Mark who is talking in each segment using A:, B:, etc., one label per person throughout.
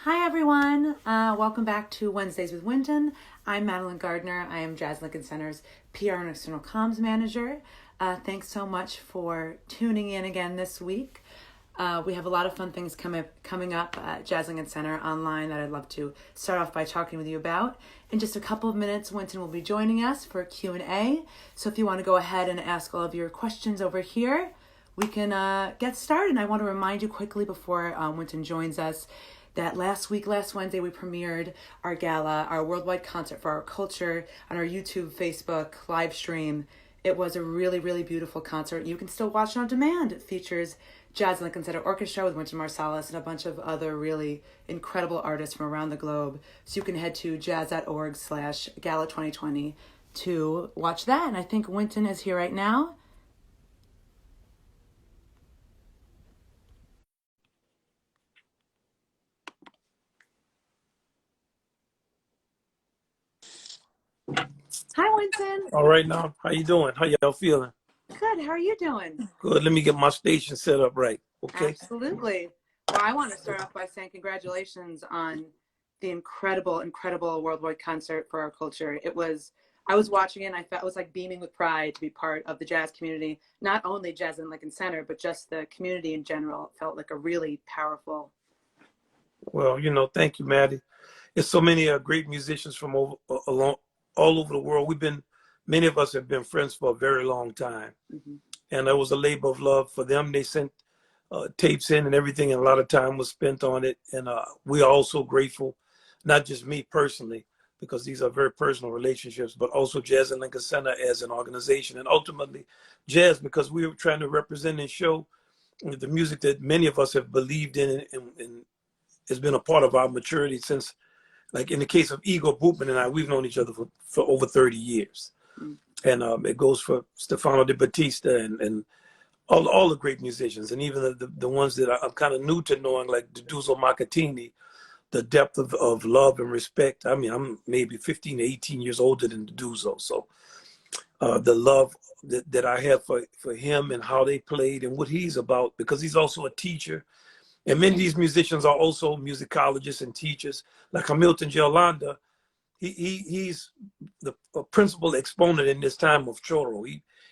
A: Hi everyone, welcome back to Wednesdays with Wynton. I'm Madeline Gardner. I am Jazz Lincoln Center's PR and External Comms Manager. Thanks so much for tuning in again this week. We have a lot of fun things coming up at Jazz Lincoln Center online that I'd love to start off by talking with you about. In just a couple of minutes, Wynton will be joining us for Q&A. So if you want to go ahead and ask all of your questions over here, we can get started. And I want to remind you quickly before Wynton joins us that last Wednesday, we premiered our gala, our worldwide concert for our culture on our YouTube, Facebook live stream. It was a really, really beautiful concert. You can still watch it on demand. It features Jazz Lincoln Center Orchestra with Wynton Marsalis and a bunch of other really incredible artists from around the globe. So you can head to jazz.org/gala2020 to watch that. And I think Wynton is here right now. Hi, Wynton.
B: All right now, how you doing? How y'all feeling?
A: Good. How are you doing?
B: Good. Let me get my station set up right. Okay.
A: Absolutely. Well, I want to start off by saying congratulations on the incredible, incredible worldwide concert for our culture. I was watching it and I felt it was like beaming with pride to be part of the jazz community, not only Jazz in Lincoln Center, but just the community in general. It felt like a really powerful.
B: Well, thank you, Maddie. There's so many great musicians from all over the world. Many of us have been friends for a very long time.
A: Mm-hmm.
B: And it was a labor of love for them. They sent tapes in and everything, and a lot of time was spent on it. And we are also grateful, not just me personally, because these are very personal relationships, but also Jazz in Lincoln Center as an organization, and ultimately Jazz, because we were trying to represent and show the music that many of us have believed in and has been a part of our maturity since, like in the case of Igor Bootman and I, we've known each other for over 30 years.
A: Mm.
B: And it goes for Stefano De Battista and all the great musicians, and even the ones that I'm kind of new to knowing, like Duduzo Macatini, the depth of love and respect. I mean, I'm maybe 15 to 18 years older than Duduzo. So the love that I have for him and how they played and what he's about, because he's also a teacher. And many of these musicians are also musicologists and teachers, like Hamilton Giolanda. He's the principal exponent in this time of choro.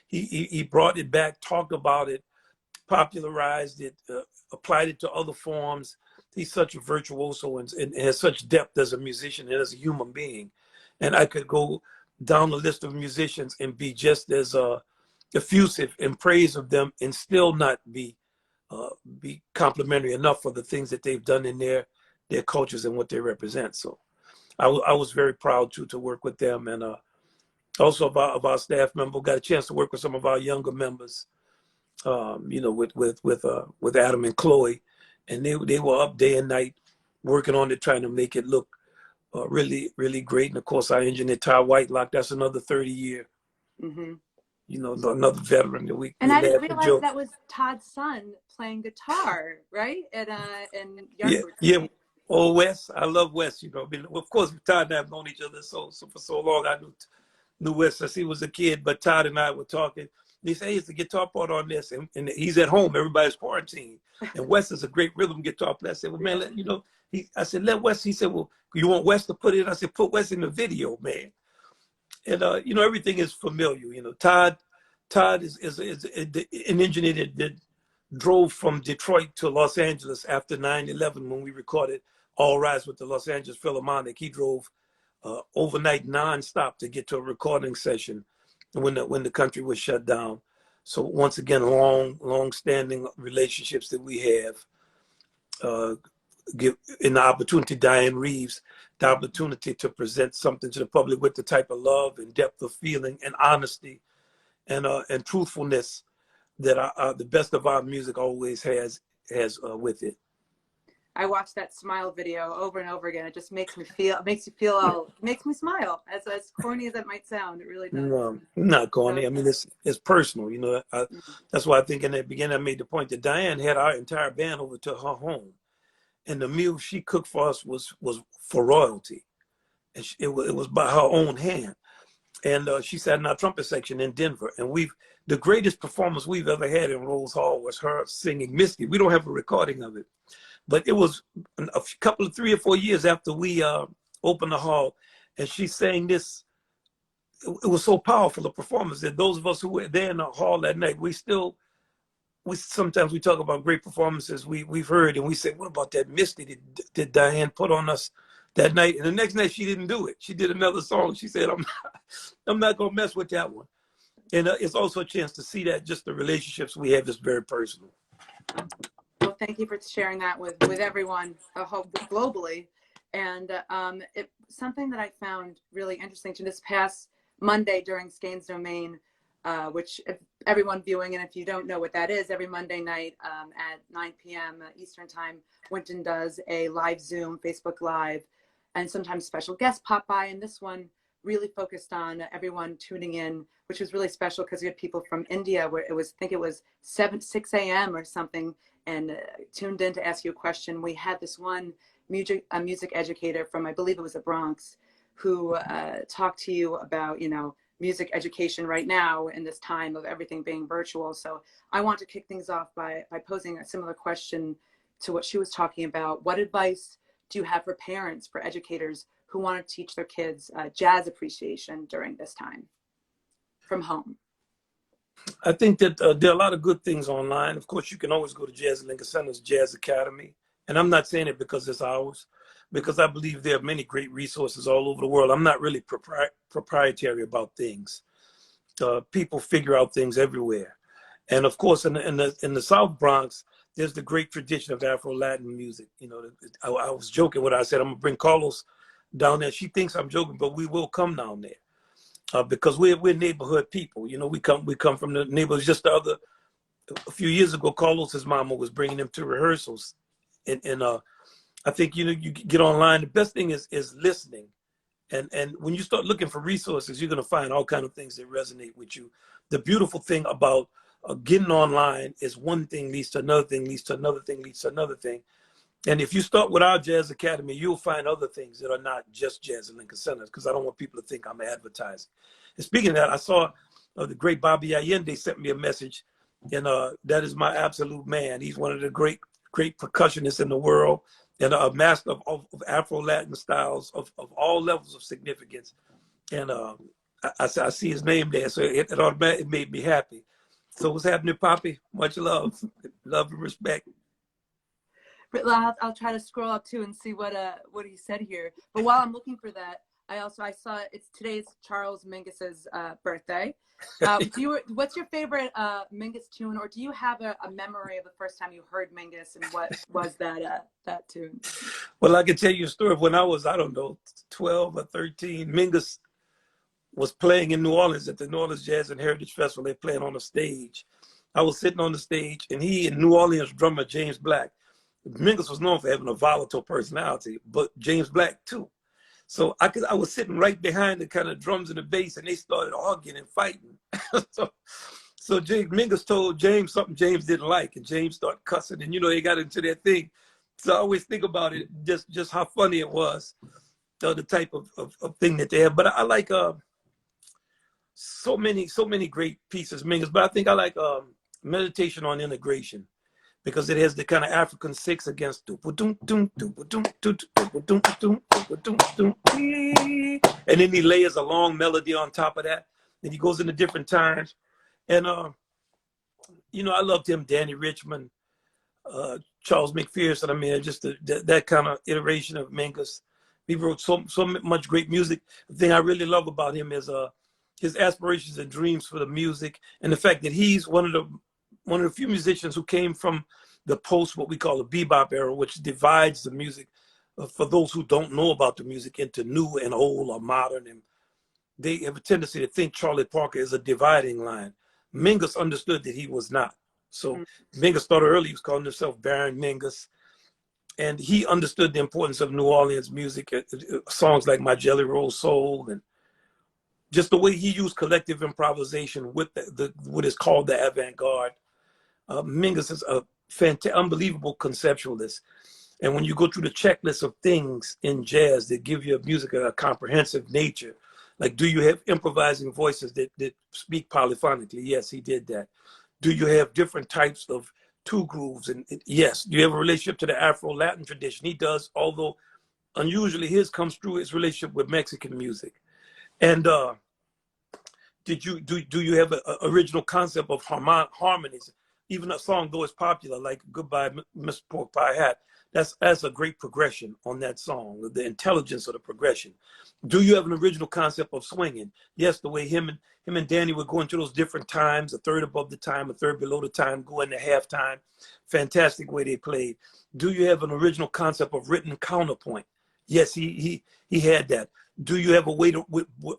B: He brought it back, talked about it, popularized it, applied it to other forms. He's such a virtuoso and has such depth as a musician and as a human being. And I could go down the list of musicians and be just as effusive in praise of them and still not be complimentary enough for the things that they've done in their cultures and what they represent. So I was very proud to work with them, and also of our staff member. Got a chance to work with some of our younger members, with Adam and Chloe, and they were up day and night working on it, trying to make it look really, really great. And of course, our engineer Ty Whitelock, that's another 30-year.
A: Mm-hmm.
B: Another veteran that we.
A: And I didn't realize that was Todd's son playing guitar, right? In Youngford.
B: Yeah. Oh, Wes, I love Wes. Of course, Todd and I have known each other so for so long. I knew Wes since he was a kid. But Todd and I were talking. He said, "Hey, it's the guitar part on this," and he's at home. Everybody's quarantined, and Wes is a great rhythm guitar player. I said, "Well, man, I said, let Wes." He said, "Well, you want Wes to put it?" I said, "Put Wes in the video, man." And everything is familiar. Todd is an engineer that drove from Detroit to Los Angeles after 9/11 when we recorded All Rise with the Los Angeles Philharmonic. He drove overnight nonstop to get to a recording session when the country was shut down. So once again, long-standing relationships that we have. Give in the opportunity, Diane Reeves, the opportunity to present something to the public with the type of love and depth of feeling and honesty and truthfulness that the best of our music always has with it.
A: I watched that Smile video over and over again. It just makes me smile. As corny as that might sound, it really does.
B: No, not corny. I mean, it's personal. That's why I think in the beginning I made the point that Diane had our entire band over to her home, and the meal she cooked for us was for royalty, and it was by her own hand. And she sat in our trumpet section in Denver, and the greatest performance we've ever had in Rose Hall was her singing Misty. We don't have a recording of it, But it was a couple of 3 or 4 years after we opened the hall, and she sang this. It was so powerful, the performance, that those of us who were there in the hall that night, we sometimes we talk about great performances we've heard, and we say, what about that Misty that Diane put on us that night? And the next night she didn't do it. She did another song. She said, I'm not gonna mess with that one. And it's also a chance to see that just the relationships we have is very personal.
A: Well, thank you for sharing that with everyone globally. And something that I found really interesting to this past Monday during Skeins Domain, which if everyone viewing, and if you don't know what that is, every Monday night at 9 p.m. Eastern time, Wynton does a live Zoom, Facebook Live, and sometimes special guests pop by. And this one really focused on everyone tuning in, which was really special because we had people from India where I think it was 6 a.m. or something, and tuned in to ask you a question. We had this one music educator from, I believe it was the Bronx, who talked to you about, music education right now in this time of everything being virtual. So I want to kick things off by posing a similar question to what she was talking about. What advice do you have for parents, for educators who want to teach their kids jazz appreciation during this time from home?
B: I think that there are a lot of good things online. Of course, you can always go to Jazz Lincoln Center's Jazz Academy. And I'm not saying it because it's ours, because I believe there are many great resources all over the world. I'm not really proprietary about things. People figure out things everywhere. And of course, in the South Bronx, there's the great tradition of Afro-Latin music. I was joking when I said I'm gonna bring Carlos down there. She thinks I'm joking, but we will come down there because we're neighborhood people. We come from the neighborhoods. Just a few years ago, Carlos's mama was bringing him to rehearsals, and I think you get online. The best thing is listening, and when you start looking for resources, you're gonna find all kind of things that resonate with you. The beautiful thing about getting online is one thing leads to another thing, leads to another thing, leads to another thing. And if you start with our Jazz Academy, you'll find other things that are not just Jazz and Lincoln Center, because I don't want people to think I'm advertising. And speaking of that, I saw the great Bobby Allende sent me a message, and that is my absolute man. He's one of the great percussionists in the world, and a master of Afro-Latin styles of all levels of significance. And I see his name there, so it automatically made me happy. So what's happening, Poppy? Much love. Love and respect.
A: I'll try to scroll up too and see what he said here. But while I'm looking for that, I saw today's Charles Mingus's birthday. What's your favorite Mingus tune, or do you have a memory of the first time you heard Mingus, and what was that tune?
B: Well, I can tell you a story of when I was, 12 or 13. Mingus was playing in New Orleans at the New Orleans Jazz and Heritage Festival. They playing on a stage. I was sitting on the stage, and he and New Orleans drummer James Black. Mingus was known for having a volatile personality, but James Black too. So I was sitting right behind the kind of drums and the bass, and they started arguing and fighting. so Mingus told James something James didn't like, and James started cussing, and they got into their thing. So I always think about it, just how funny it was, the type of thing that they have. But I like so many great pieces, Mingus. But I think I like Meditation on Integration, because it has the kind of African six against, and then he layers a long melody on top of that, and he goes into different times. And I loved him, Danny Richmond, Charles McPherson. I mean, just that kind of iteration of Mingus. He wrote so much great music. The thing I really love about him is his aspirations and dreams for the music, and the fact that he's one of the few musicians who came from the what we call the bebop era, which divides the music for those who don't know about the music into new and old or modern. And they have a tendency to think Charlie Parker is a dividing line. Mingus understood that he was not. So Mingus started early. He was calling himself Baron Mingus. And he understood the importance of New Orleans music, songs like My Jelly Roll Soul, and just the way he used collective improvisation with what is called the avant-garde. Mingus is a unbelievable conceptualist. And when you go through the checklist of things in jazz that give your music a comprehensive nature, like, do you have improvising voices that speak polyphonically? Yes, he did that. Do you have different types of two grooves. And yes, you have a relationship to the Afro-Latin tradition. He does, although unusually his comes through his relationship with Mexican music. And do you have an original concept of harmonies? Even a song, though it's popular, like Goodbye, Miss Pork Pie Hat, that's a great progression on that song, the intelligence of the progression. Do you have an original concept of swinging? Yes, the way him and Danny were going through those different times, a third above the time, a third below the time, going to halftime. Fantastic way they played. Do you have an original concept of written counterpoint? Yes, he had that. Do you have a way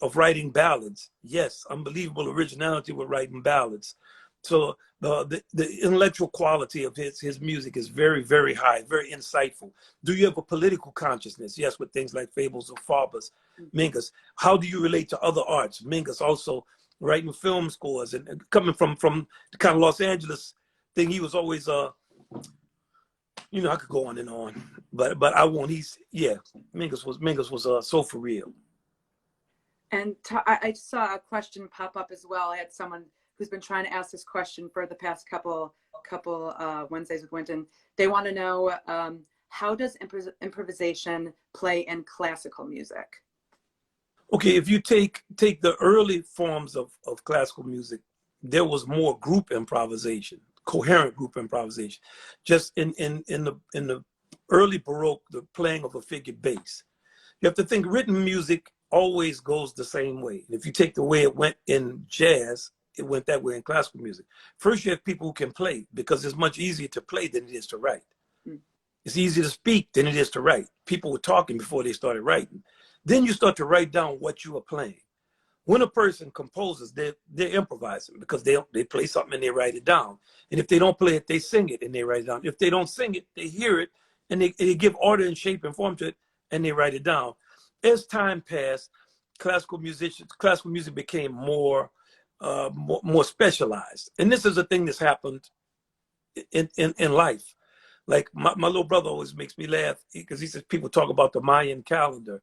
B: of writing ballads? Yes, unbelievable originality with writing ballads. So the intellectual quality of his music is very, very high, very insightful. Do you have a political consciousness? Yes, with things like Fables of Farbus, Mingus. How do you relate to other arts? Mingus also writing film scores and coming from the kind of Los Angeles thing. He was always you know, I could go on and on, but I won't. Mingus was so for real.
A: And I just saw a question pop up as well. I had someone who's been trying to ask this question for the past couple Wednesdays with Wynton. They want to know, how does improvisation play in classical music?
B: Okay, if you take the early forms of classical music, there was more group improvisation, coherent group improvisation. Just in the early Baroque, the playing of a figure bass. You have to think written music always goes the same way. If you take the way it went in jazz, it went that way in classical music. First, you have people who can play, because it's much easier to play than it is to write. It's easier to speak than it is to write. People were talking before they started writing. Then you start to write down what you are playing. When a person composes, they're improvising, because they play something and they write it down. And if they don't play it, they sing it and they write it down. If they don't sing it, they hear it and they give order and shape and form to it and they write it down. As time passed, classical music became more specialized. And this is a thing that's happened in life. Like my little brother always makes me laugh, because he says people talk about the Mayan calendar.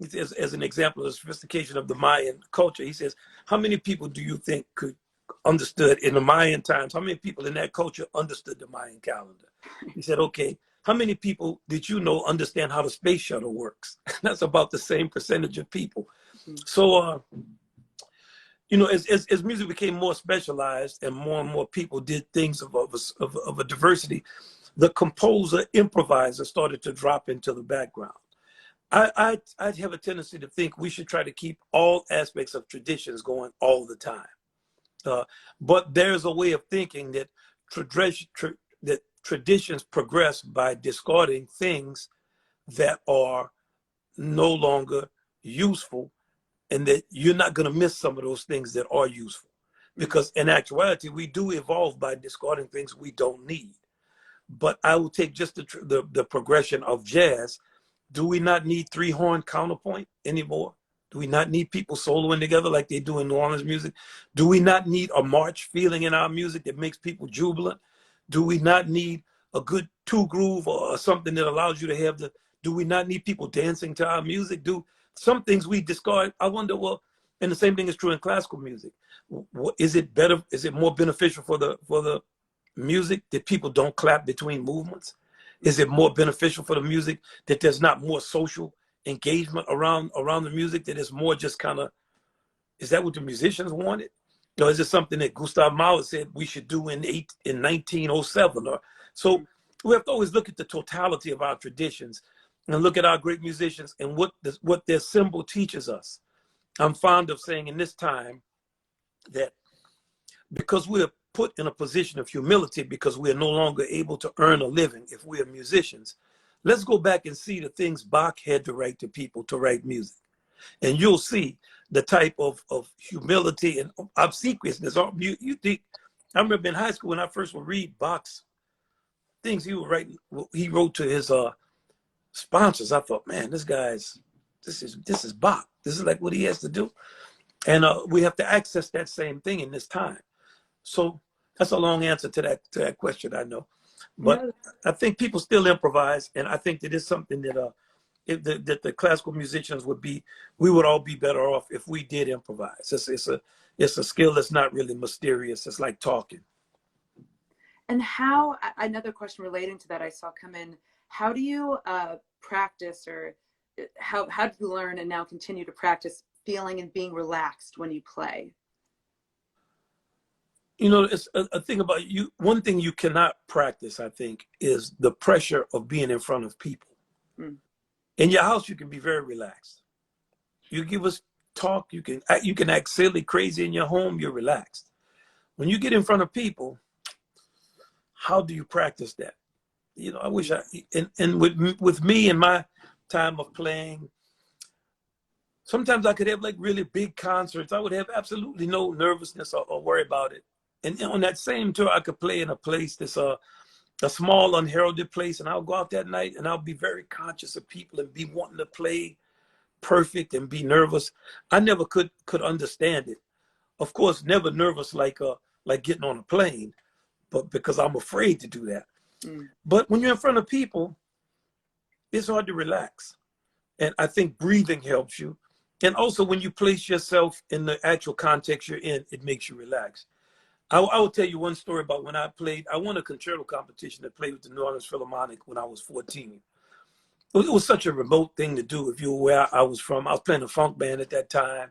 B: He says, as an example of the sophistication of the Mayan culture, he says, how many people do you think could understood in the Mayan times? How many people in that culture understood the Mayan calendar? He said, okay, how many people did you know understand how the space shuttle works? That's about the same percentage of people. So, you know, as music became more specialized and more people did things of a diversity, the composer, improviser started to drop into the background. I'd have a tendency to think we should try to keep all aspects of traditions going all the time. But there's a way of thinking that traditions progress by discarding things that are no longer useful, and that you're not going to miss some of those things that are useful. Because in actuality, we do evolve by discarding things we don't need. But I will take just the progression of jazz. Do we not need three-horn counterpoint anymore? Do we not need people soloing together like they do in New Orleans music? Do we not need a march feeling in our music that makes people jubilant? Do we not need a good two groove or something that allows you to have do we not need people dancing to our music? Do some things we discard? I wonder, well, and the same thing is true in classical music. Is it better? Is it more beneficial for the music that people don't clap between movements? Is it more beneficial for the music that there's not more social engagement around the music, that is more just kind of, is that what the musicians wanted? Or is it something that Gustav Mahler said we should do in 1907? Or so we have to always look at the totality of our traditions and look at our great musicians and what their symbol teaches us. I'm fond of saying in this time that because we're put in a position of humility, because we are no longer able to earn a living if we are musicians, let's go back and see the things Bach had to write to people to write music. And you'll see the type of humility and obsequiousness. You think, I remember in high school when I first would read Bach's things he wrote to his sponsors. I thought, man, this is Bach. This is like what he has to do. And we have to access that same thing in this time. So that's a long answer to that question, I know. But yeah. I think people still improvise, and I think that it's something that that the classical musicians we would all be better off if we did improvise. It's a skill that's not really mysterious. It's like talking.
A: And how, another question relating to that I saw come in, how do you practice, or how do you learn and now continue to practice feeling and being relaxed when you play?
B: You know, it's a thing about you. One thing you cannot practice, I think, is the pressure of being in front of people.
A: Mm.
B: In your house, you can be very relaxed. You give us talk, you can act silly, crazy in your home, you're relaxed. When you get in front of people, how do you practice that? You know, I wish and with me and my time of playing, sometimes I could have like really big concerts. I would have absolutely no nervousness or worry about it. And on that same tour, I could play in a place that's a small, unheralded place, and I'll go out that night and I'll be very conscious of people and be wanting to play perfect and be nervous. I never could understand it. Of course, never nervous like getting on a plane, but because I'm afraid to do that.
A: Mm.
B: But when you're in front of people, it's hard to relax. And I think breathing helps you. And also when you place yourself in the actual context you're in, it makes you relax. I will tell you one story about when I played. I won a concerto competition to play with the New Orleans Philharmonic when I was 14. It was such a remote thing to do. If you were where I was from, I was playing a funk band at that time.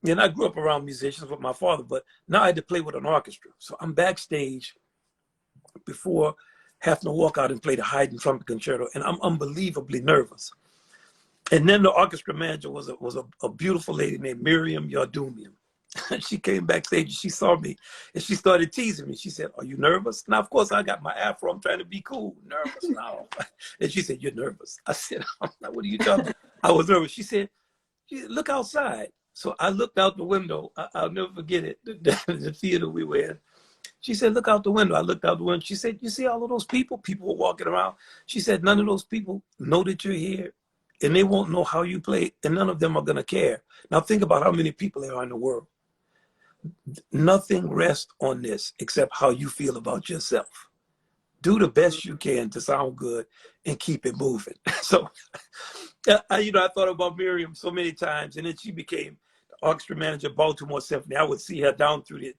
B: And I grew up around musicians with my father, but now I had to play with an orchestra. So I'm backstage before having to walk out and play the Haydn trumpet concerto, and I'm unbelievably nervous. And then the orchestra manager was a beautiful lady named Miriam Yardumian. She came backstage and she saw me and she started teasing me. She said, "Are you nervous?" Now, of course, I got my afro. I'm trying to be cool. Nervous now. And she said, "You're nervous." I said, "I'm not. What are you talking about?" I was nervous. She said, "Look outside." So I looked out the window. I'll never forget it. The theater we were in. She said, "Look out the window." I looked out the window. She said, "You see all of those people? People were walking around." She said, "None of those people know that you're here, and they won't know how you play, and none of them are going to care." Now think about how many people there are in the world. Nothing rests on this except how you feel about yourself. Do the best you can to sound good and keep it moving. So, I thought about Miriam so many times, and then she became the orchestra manager of Baltimore Symphony. I would see her down through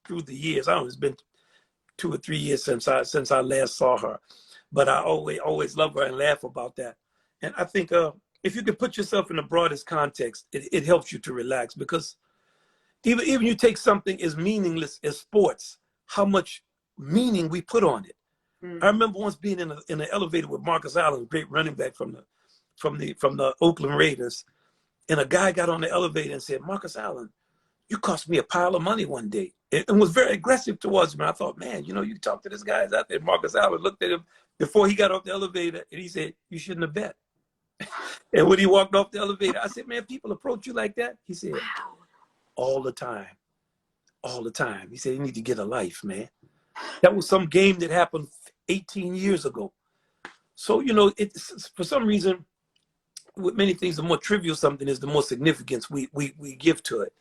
B: the years. I don't know, it's been 2 or 3 years since I last saw her, but I always love her and laugh about that. And I think if you can put yourself in the broadest context, it helps you to relax, because even you take something as meaningless as sports, how much meaning we put on it.
A: Mm.
B: I remember once being in an elevator with Marcus Allen, a great running back from the Oakland Raiders, and a guy got on the elevator and said, "Marcus Allen, you cost me a pile of money one day," and was very aggressive towards me. I thought, man, you talk to this guy out there. Marcus Allen looked at him before he got off the elevator, and he said, "You shouldn't have bet." And when he walked off the elevator, I said, "Man, people approach you like that?" He said,
A: Wow.
B: "All the time. All the time." He said, "You need to get a life, man." That was some game that happened 18 years ago. So, it's for some reason, with many things, the more trivial something is, the more significance we give to it.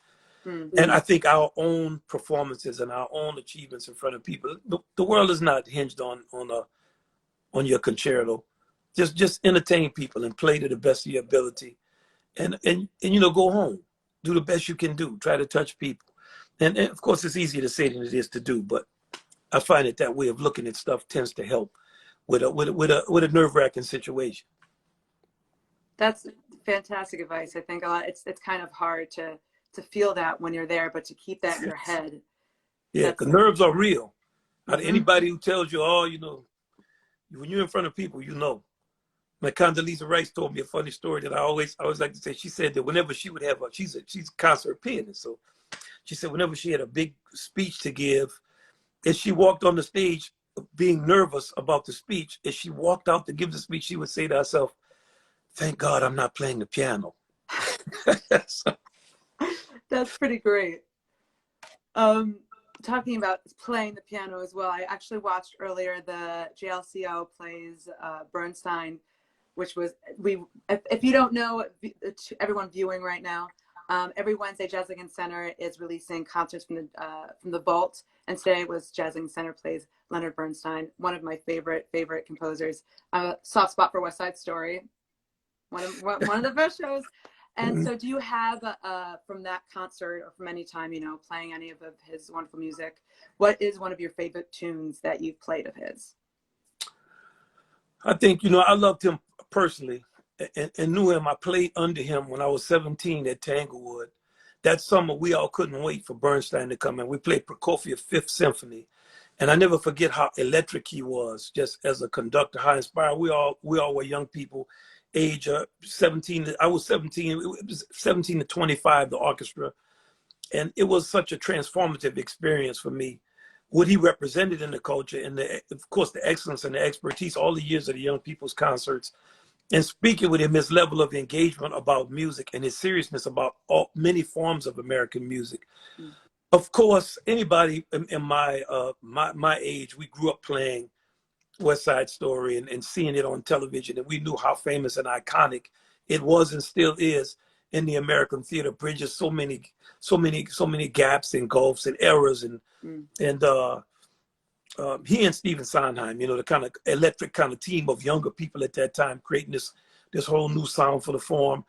A: Mm-hmm.
B: And I think our own performances and our own achievements in front of people, the world is not hinged on your concerto. Just entertain people and play to the best of your ability, and go home, do the best you can do, try to touch people. And of course, it's easier to say than it is to do, but I find that way of looking at stuff tends to help with a nerve-wracking situation.
A: That's fantastic advice. I think it's kind of hard to feel that when you're there, but to keep that in your head.
B: Yeah, because nerves are real.
A: Mm-hmm.
B: Anybody who tells you, when you're in front of people, My Condoleezza Rice told me a funny story that I always like to say. She said that whenever she would have she's a concert pianist, so she said whenever she had a big speech to give, as she walked on the stage, being nervous about the speech, as she walked out to give the speech, she would say to herself, "Thank God I'm not playing the piano." So,
A: That's pretty great. Talking about playing the piano as well, I actually watched earlier the JLCO plays Bernstein, which was if you don't know, everyone viewing right now, every Wednesday Jazz Lincoln Center is releasing concerts from the vault, and today was Jazz Lincoln Center plays Leonard Bernstein, one of my favorite composers. Soft spot for West Side Story, one of the best shows. And so do you have, from that concert or from any time, you know, playing any of his wonderful music, what is one of your favorite tunes that you've played of his?
B: I think, you know, I loved him personally and knew him. I played under him when I was 17 at Tanglewood. That summer, we all couldn't wait for Bernstein to come in. We played Prokofiev's Fifth Symphony. And I never forget how electric he was, just as a conductor, how inspired. We all were young people, age 17. I was 17. It was 17 to 25, the orchestra. And it was such a transformative experience for me. What he represented in the culture and, of course, the excellence and the expertise, all the years of the Young People's Concerts. And speaking with him, his level of engagement about music and his seriousness about many forms of American music. Mm. Of course, anybody in my age, we grew up playing West Side Story and seeing it on television, and we knew how famous and iconic it was and still is in the American theater. Bridges so many gaps and gulfs and errors, and he and Stephen Sondheim, you know, the kind of electric kind of team of younger people at that time, creating this whole new sound for the form.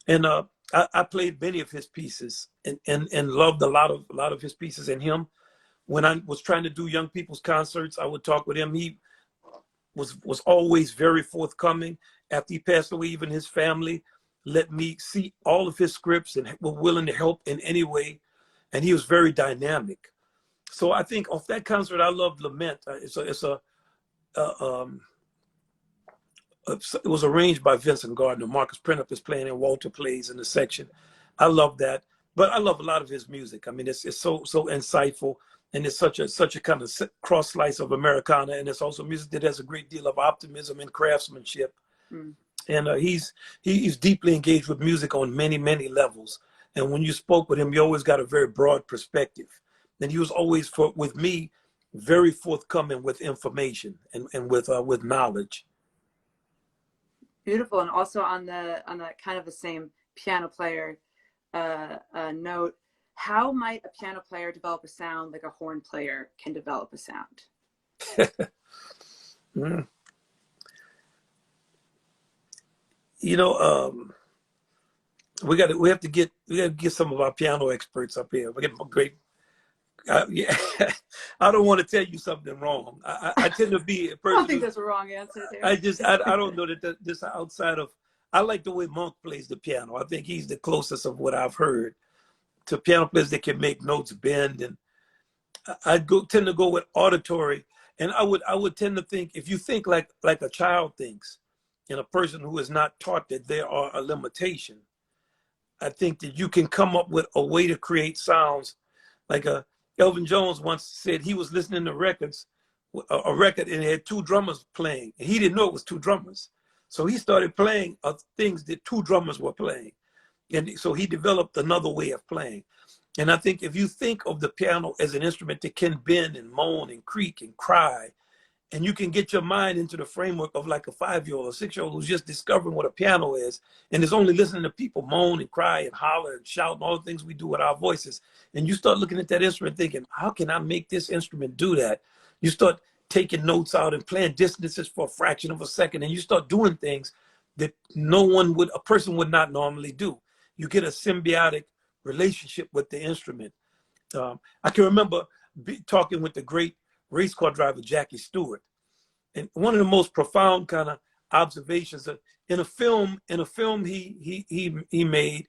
B: And I played many of his pieces and loved a lot of his pieces. And him, when I was trying to do Young People's Concerts, I would talk with him. He was always very forthcoming. After he passed away, even his family let me see all of his scripts and were willing to help in any way. And he was very dynamic. So I think off that concert, I loved Lament. It was arranged by Vincent Gardner. Marcus Prentup is playing and Walter plays in the section. I love that. But I love a lot of his music. I mean, it's so insightful, and it's such a kind of cross slice of Americana, and it's also music that has a great deal of optimism and craftsmanship. Mm. And he's deeply engaged with music on many levels. And when you spoke with him, you always got a very broad perspective. And he was always, with me, very forthcoming with information and with knowledge.
A: Beautiful. And also on the kind of the same piano player note, how might a piano player develop a sound like a horn player can develop a sound?
B: Mm. You know, we have to get some of our piano experts up here. We get great. Yeah, I don't want to tell you something wrong. I tend to be a person.
A: I don't think there's a wrong answer there.
B: I don't know that this outside of. I like the way Monk plays the piano. I think he's the closest of what I've heard to piano players that can make notes bend. And I tend to go with auditory. And I would tend to think, if you think like a child thinks, and a person who is not taught that there are a limitation, I think that you can come up with a way to create sounds. Like Elvin Jones once said he was listening to a record, and it had two drummers playing, and he didn't know it was two drummers. So he started playing things that two drummers were playing. And so he developed another way of playing. And I think if you think of the piano as an instrument that can bend and moan and creak and cry, and you can get your mind into the framework of like a 5-year-old or 6-year-old who's just discovering what a piano is, and is only listening to people moan and cry and holler and shout and all the things we do with our voices. And you start looking at that instrument thinking, how can I make this instrument do that? You start taking notes out and playing distances for a fraction of a second, and you start doing things that a person would not normally do. You get a symbiotic relationship with the instrument. I can remember talking with the great race car driver Jackie Stewart, and one of the most profound kind of observations in a film he made.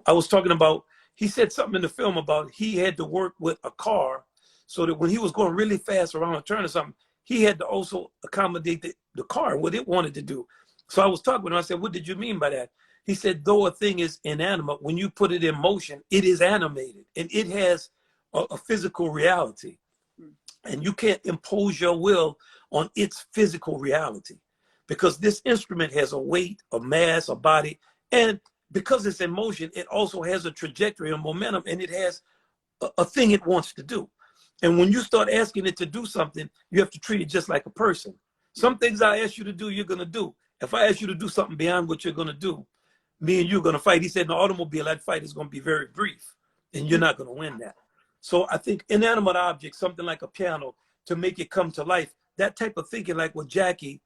B: I was talking about. He said something in the film about he had to work with a car, so that when he was going really fast around a turn or something, he had to also accommodate the car and what it wanted to do. So I was talking with him. I said, "What did you mean by that?" He said, "Though a thing is inanimate, when you put it in motion, it is animated, and it has a physical reality. And you can't impose your will on its physical reality, because this instrument has a weight, a mass, a body, and because it's in motion, it also has a trajectory and momentum, and it has a thing it wants to do. And when you start asking it to do something, you have to treat it just like a person. Some things I ask you to do, you're going to do. If I ask you to do something beyond what you're going to do, me and you are going to fight." He said, "In the automobile, that fight is going to be very brief, and you're not going to win that." So I think inanimate objects, something like a piano, to make it come to life, that type of thinking, like what Jackie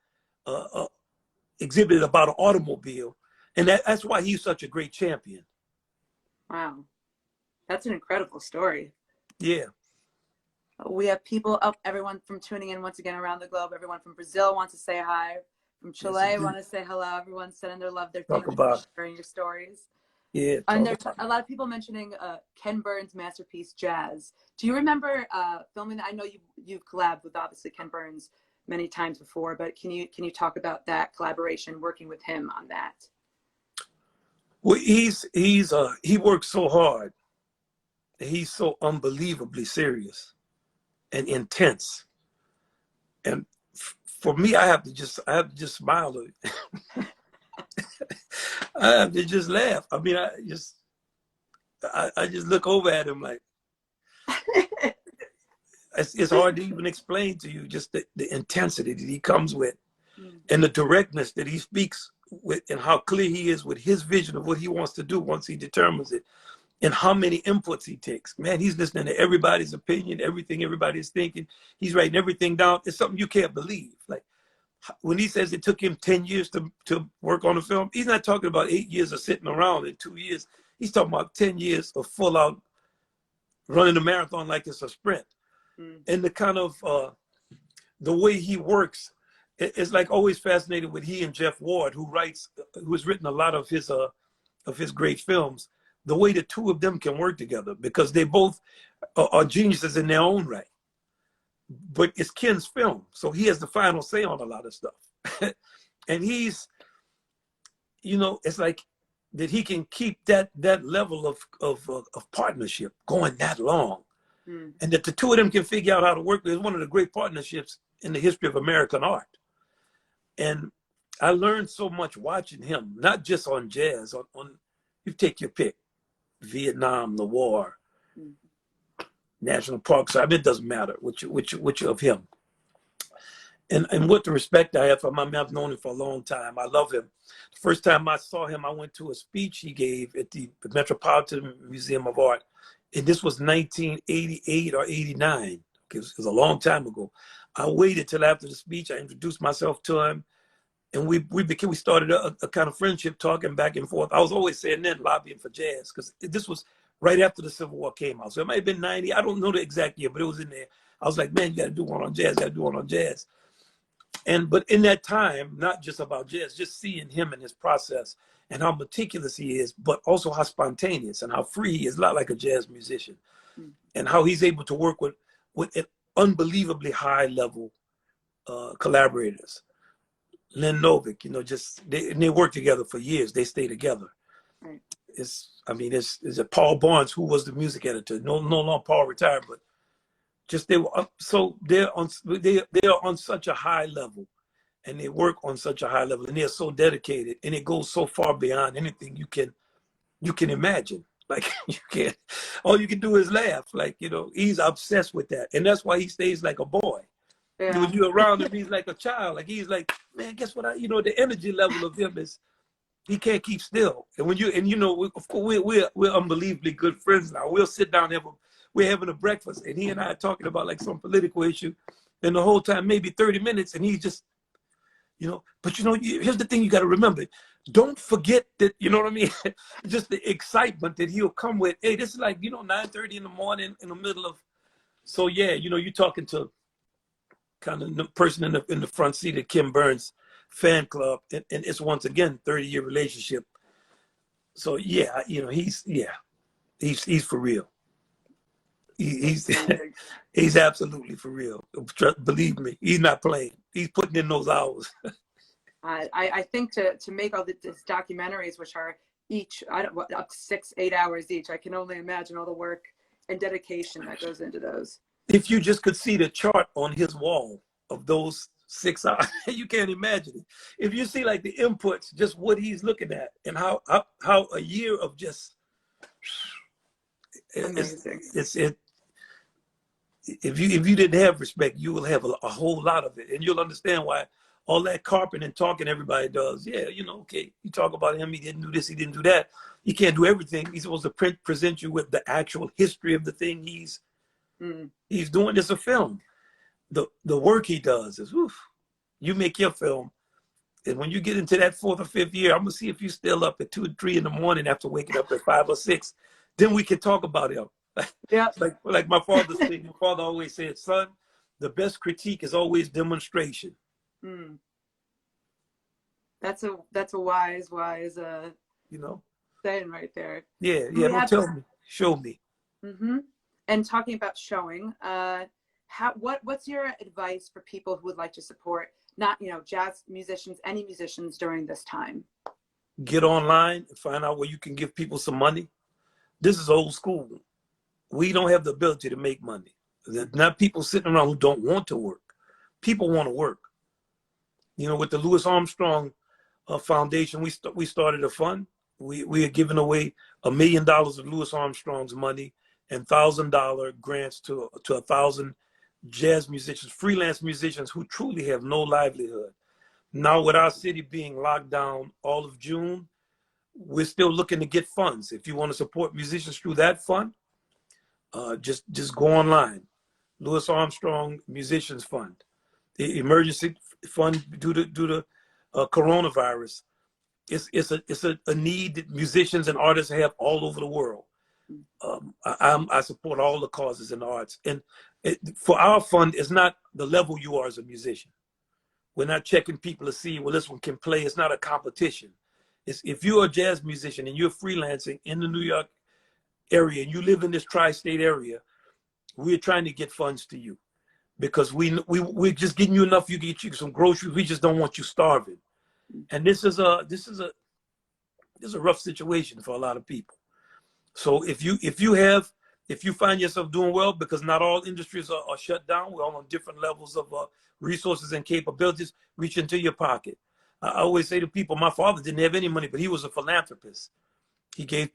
B: exhibited about an automobile, And that's why he's such a great champion.
A: Wow. That's an incredible story.
B: Yeah.
A: We have people, everyone from tuning in once again around the globe. Everyone from Brazil wants to say hi. From Chile,
B: Yes,
A: want to say hello. Everyone's sending their love, their
B: talk
A: thank you for
B: about.
A: sharing your stories.
B: Yeah.
A: And
B: Talk
A: there's
B: about.
A: a lot of people mentioning Ken Burns' masterpiece, Jazz. Do you remember filming that? I know you've collabed with obviously Ken Burns many times before, but can you talk about that collaboration, working with him on that?
B: Well, he works so hard. He's so unbelievably serious and intense. And for me, I have to just smile. I have to just laugh. I mean, I just look over at him like it's hard to even explain to you just the intensity that he comes with and the directness that he speaks with and how clear he is with his vision of what he wants to do once he determines it and how many inputs he takes. Man, he's listening to everybody's opinion, everything everybody's thinking. He's writing everything down. It's something you can't believe. Like when he says it took him 10 years to work on a film, he's not talking about 8 years of sitting around in 2 years. He's talking about 10 years of full out running a marathon like it's a sprint. And the kind of the way he works, it's like always fascinated with he and Jeff Ward, who has written a lot of his great films. The way the two of them can work together because they both are geniuses in their own right. But it's Ken's film, so he has the final say on a lot of stuff. And he's, it's like that he can keep that level of partnership going that long. And that the two of them can figure out how to work. It's one of the great partnerships in the history of American art. And I learned so much watching him, not just on jazz, on you take your pick, Vietnam, the war, national parks. I mean, it doesn't matter which of him. And with the respect I have for him, I mean, I've known him for a long time. I love him. The first time I saw him, I went to a speech he gave at the Metropolitan Museum of Art. And this was 1988 or 89. It was a long time ago. I waited till after the speech. I introduced myself to him. And we started a kind of friendship talking back and forth. I was always saying then lobbying for jazz because this was right after the Civil War came out. So it might have been 90. I don't know the exact year, but it was in there. I was like, man, you got to do one on jazz. Got to do one on jazz. But in that time, not just about jazz, just seeing him and his process and how meticulous he is, but also how spontaneous and how free he is, a lot like a jazz musician, and how he's able to work with an unbelievably high level collaborators. Len Novick, they work together for years. They stay together. Right. It's a Paul Barnes who was the music editor. No longer Paul retired, but just they were they're on such a high level, and they work on such a high level, and they're so dedicated, and it goes so far beyond anything you can imagine. Like all you can do is laugh. Like he's obsessed with that, and that's why he stays like a boy. Yeah. When you're around him, he's like a child. Like he's like, man, guess what? The energy level of him is he can't keep still. And when of course we're unbelievably good friends now. We'll sit down and we're having a breakfast, and he and I are talking about like some political issue, and the whole time maybe 30 minutes, and he's just, But here's the thing you got to remember: don't forget that. You know what I mean? Just the excitement that he'll come with. Hey, this is like 9:30 in the morning in the middle of. So yeah, you're talking to kind of the person in the front seat of Ken Burns fan club, and it's once again 30-year relationship. So yeah, he's for real. He's absolutely for real. Believe me, he's not playing. He's putting in those hours.
A: I think to make all these documentaries, which are each up to 6-8 hours each, I can only imagine all the work and dedication that goes into those. If you just could see the chart on his wall of those 6 hours, you can't imagine it. If you see like the inputs, just what he's looking at, and how a year of just amazing. If you didn't have respect, you will have a whole lot of it, and you'll understand why all that carping and talking everybody does. Yeah, okay, you talk about him, he didn't do this, he didn't do that. He can't do everything. He's supposed to present you with the actual history of the thing he's doing. As a film. The work he does is, you make your film,
B: And when you get into that 4th or 5th year, I'm gonna see if you're still up at 2 or 3 in the morning after waking up at 5 or 6. Then we can talk about it.
A: Yeah.
B: Like my father said, my father always said, son, the best critique is always demonstration.
A: Mm. That's a wise saying right there.
B: Yeah, don't tell me, show me.
A: Mm-hmm. And talking about showing, what's your advice for people who would like to support not jazz musicians, any musicians during this time?
B: Get online and find out where you can give people some money. This is old school. We don't have the ability to make money. There's not people sitting around who don't want to work. People want to work. With the Louis Armstrong Foundation, we started a fund. We are giving away $1 million of Louis Armstrong's money and $1,000 grants to 1,000 jazz musicians, freelance musicians who truly have no livelihood. Now, with our city being locked down all of June, we're still looking to get funds. If you want to support musicians through that fund, just go online. Louis Armstrong Musicians Fund, the emergency fund due to coronavirus. It's a need that musicians and artists have all over the world. I support all the causes in the arts, and for our fund, it's not the level you are as a musician. We're not checking people to see, well, this one can play. It's not a competition. It's if you're a jazz musician and you're freelancing in the New York area and you live in this tri-state area, we're trying to get funds to you because we're just getting you enough. You get you some groceries. We just don't want you starving. And this is a rough situation for a lot of people. So if you find yourself doing well, because not all industries are shut down, we're all on different levels of resources and capabilities, reach into your pocket. I always say to people, my father didn't have any money, but he was a philanthropist. He gave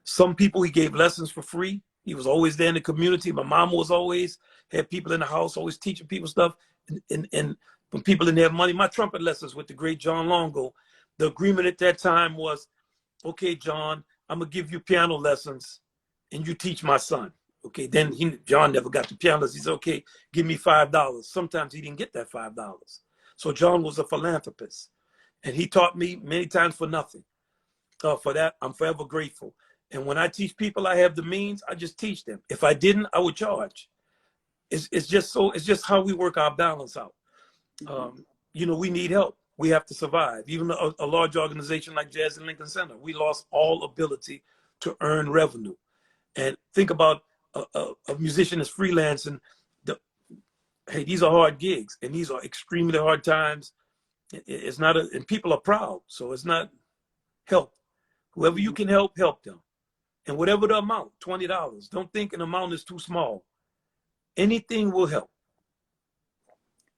B: some people he gave lessons for free. He was always there in the community. My mom was always had people in the house, always teaching people stuff. And when people didn't have money, my trumpet lessons with the great John Longo, the agreement at that time was, okay, John, I'm gonna give you piano lessons and you teach my son. Okay, then John never got the piano lessons. He said, okay, give me $5. Sometimes he didn't get that $5. So John was a philanthropist and he taught me many times for nothing. For that, I'm forever grateful. And when I teach people I have the means, I just teach them. If I didn't, I would charge. It's just how we work our balance out. We need help. We have to survive. Even a large organization like Jazz and Lincoln Center, we lost all ability to earn revenue. And think about a musician that's freelancing. Hey, these are hard gigs, and these are extremely hard times. It's not, and people are proud, so it's not help. Whoever you can help them. And whatever the amount, $20. Don't think an amount is too small. Anything will help.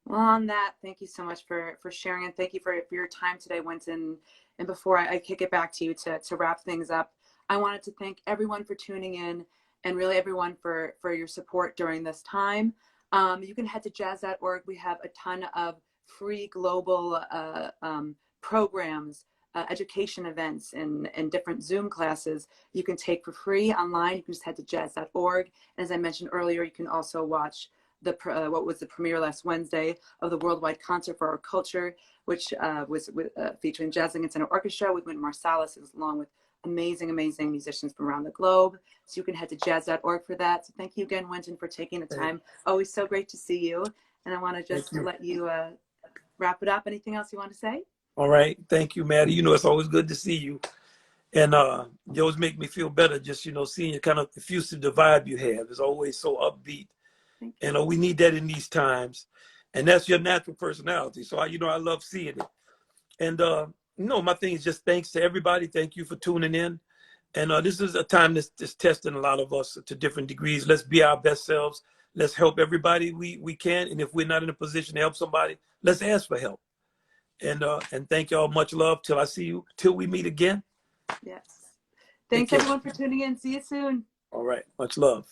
A: Well, on that, thank you so much for sharing, and thank you for your time today, Wynton. And before I kick it back to you to wrap things up, I wanted to thank everyone for tuning in and really everyone for your support during this time. You can head to jazz.org. We have a ton of free global programs, education events, and different Zoom classes you can take for free online. You can just head to jazz.org. And as I mentioned earlier, you can also watch what was the premiere last Wednesday of the Worldwide Concert for Our Culture, which was featuring Jazz Lincoln Center Orchestra with Wynton Marsalis, along with amazing musicians from around the globe. So you can head to jazz.org for that. So thank you again, Wynton, for taking the time. Always so great to see you. And I want to just let you wrap it up. Anything else you want to say?
B: All right. Thank you, Maddie. It's always good to see you. And you always make me feel better just, seeing you kind of effusive the vibe you have. It's always so upbeat. And we need that in these times. And that's your natural personality. So, I love seeing it. And, my thing is just thanks to everybody. Thank you for tuning in. And this is a time that's testing a lot of us to different degrees. Let's be our best selves. Let's help everybody we can. And if we're not in a position to help somebody, let's ask for help. And thank y'all. Much love. Till we meet again.
A: Yes. Thanks everyone for tuning in. See you soon.
B: All right. Much love.